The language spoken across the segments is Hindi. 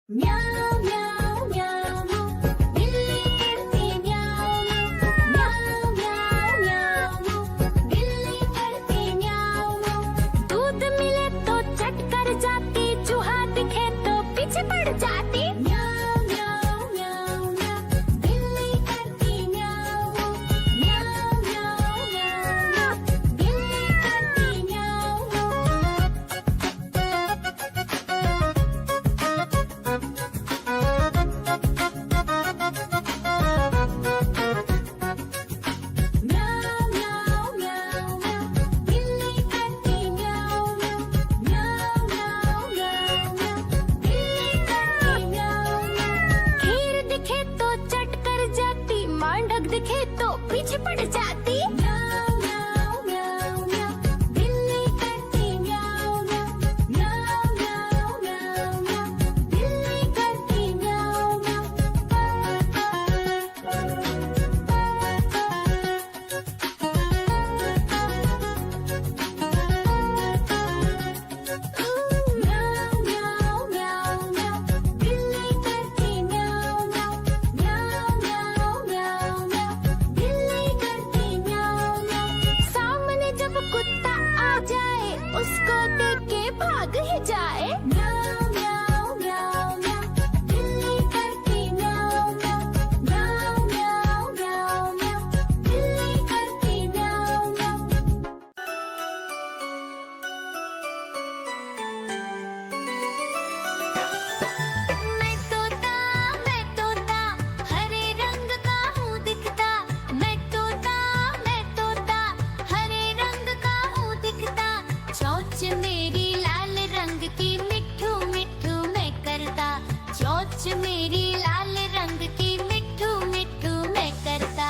म्याऊ म्याऊ म्याऊ म्याऊ, बिल्ली करती म्याऊ म्याऊ म्याऊ म्याऊ म्याऊ, बिल्ली करती म्याऊ म्याऊ। दूध मिले तो चट कर जाती, चूहा दिखे तो पीछे पड़ जाती। म्याऊ म्याऊ म्याऊ म्याऊ, बिल्ली करती म्याऊ म्याऊ म्याऊ म्याऊ म्याऊ, बिल्ली करती म्याऊ म्याऊ म्याऊ म्याऊ म्याऊ, बिल्ली करती म्याऊ म्याऊ म्याऊ म्याऊ म्याऊ, बिल्ली करती म्याऊ म्याऊ। खीर दिखे तो चट कर जाती, मांडक दिखे तो पीछे पड़ जाती। म्याऊ म्याऊ म्याऊ म्याऊ, बिल्ली करती म्याऊ म्याऊ म्याऊ म्याऊ म्याऊ, बिल्ली करती म्याऊ म्याऊ म्याऊ म्याऊ म्याऊ, बिल्ली करती म्याऊ म्याऊ म्याऊ म्याऊ म्याऊ, बिल्ली करती म्याऊ म्याऊ। सामने जब कुत्ता आ जाए, उसको देख के भाग ही जाए। म्याऊ म्याऊ म्याऊ म्याऊ, बिल्ली करती म्याऊ म्याऊ म्याऊ म्याऊ म्याऊ, बिल्ली करती म्याऊ म्याऊ। मैं तोता हरे रंग का हूँ दिखता। मैं तोता हरे रंग का हूँ दिखता। चोंच मेरी लाल रंग की, मिट्ठू मिट्ठू मैं करता। चोंच मेरी लाल रंग की, मिट्ठू मिट्ठू मैं करता।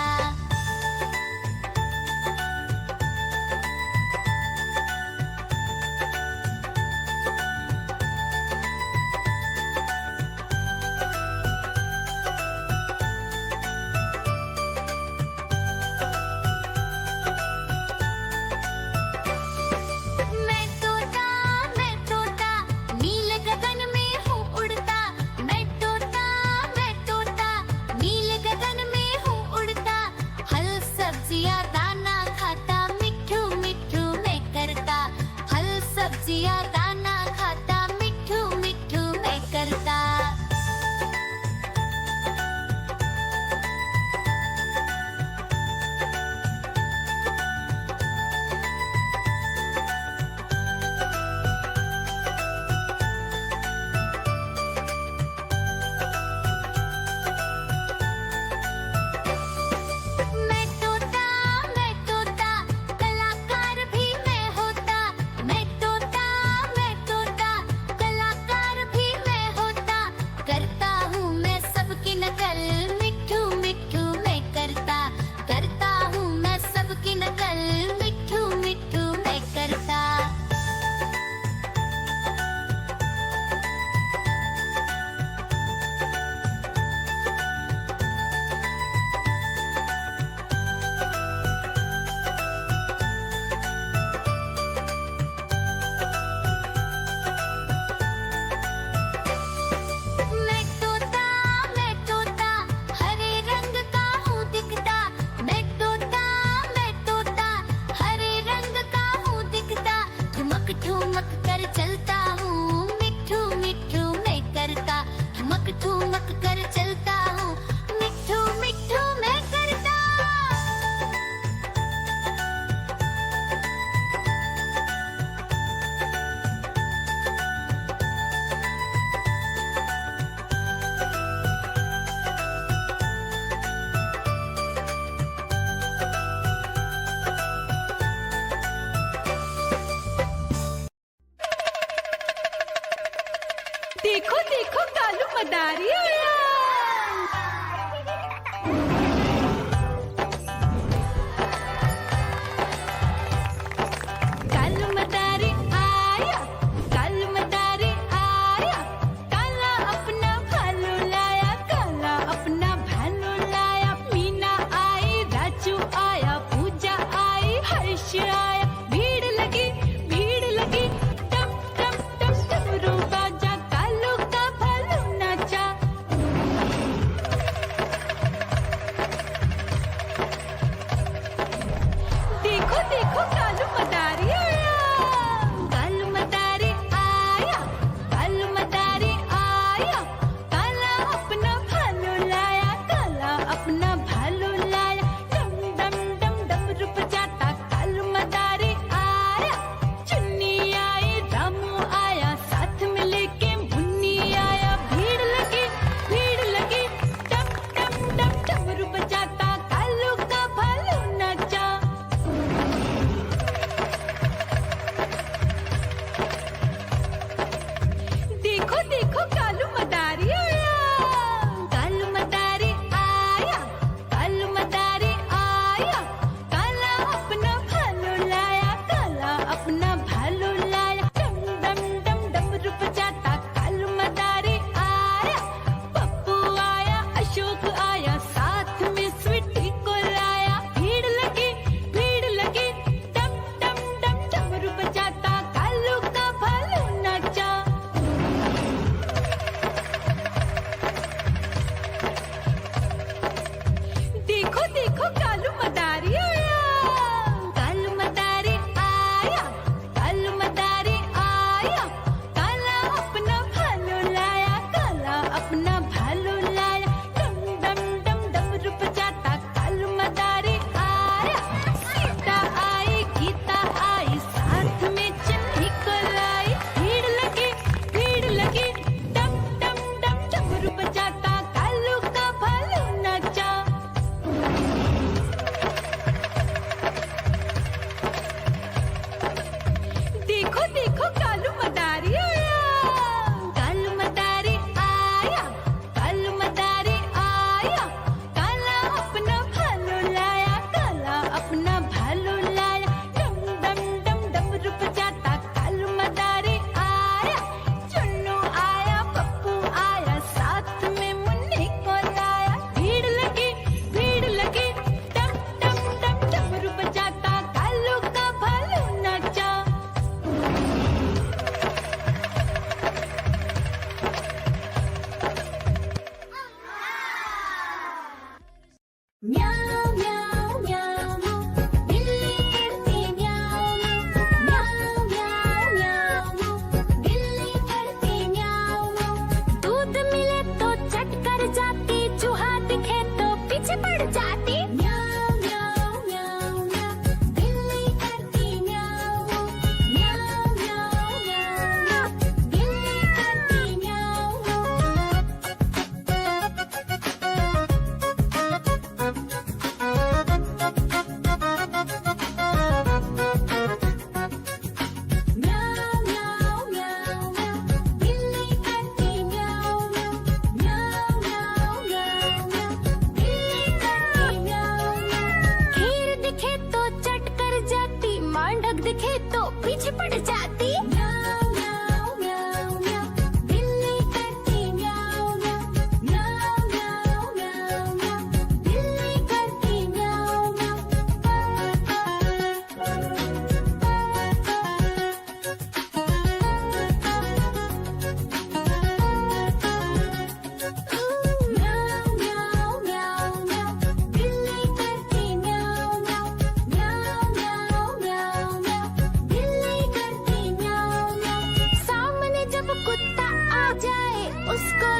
मैं तोता नील गगन में हूँ उड़ता। मैं तोता नील गगन में हूँ उड़ता। फल सब्जियाँ दाना खाता, मिट्ठू मिट्ठू मैं करता। फल सब्जियाँ दाना खाता, मिट्ठू मिट्ठू मैं करता। मैं तोता कलाकार भी मैं होता। मैं तोता कलाकार भी मैं होता। करता हूँ मैं सबकी नकल, मिट्ठू मिट्ठू मैं करता। करता हूँ मैं सबकी नकल, मिट्ठू मिट्ठू मैं करता। मैं तोता हरे रंग का हूँ दिखता। मैं तोता हरे रंग का हूँ दिखता। ठुमक ठुमक कर चलता हूँ, मिट्ठू मिट्ठू मैं करता। ठुमक ठुमक कर चलता हूँ, मिट्ठू मिट्ठू मैं करता। देखो देखो कालू मदारी आया। कालू मदारी आया, कालू मदारी आया। काला अपना भालू लाया, काला अपना भालू लाया। मीना आई, राजू आया, पूजा आई, हर्ष आया। भीड़ लगी टम टम टम टम, डमरू बाजा। कालू का भालू ना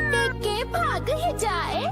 देख के भाग ही जाए।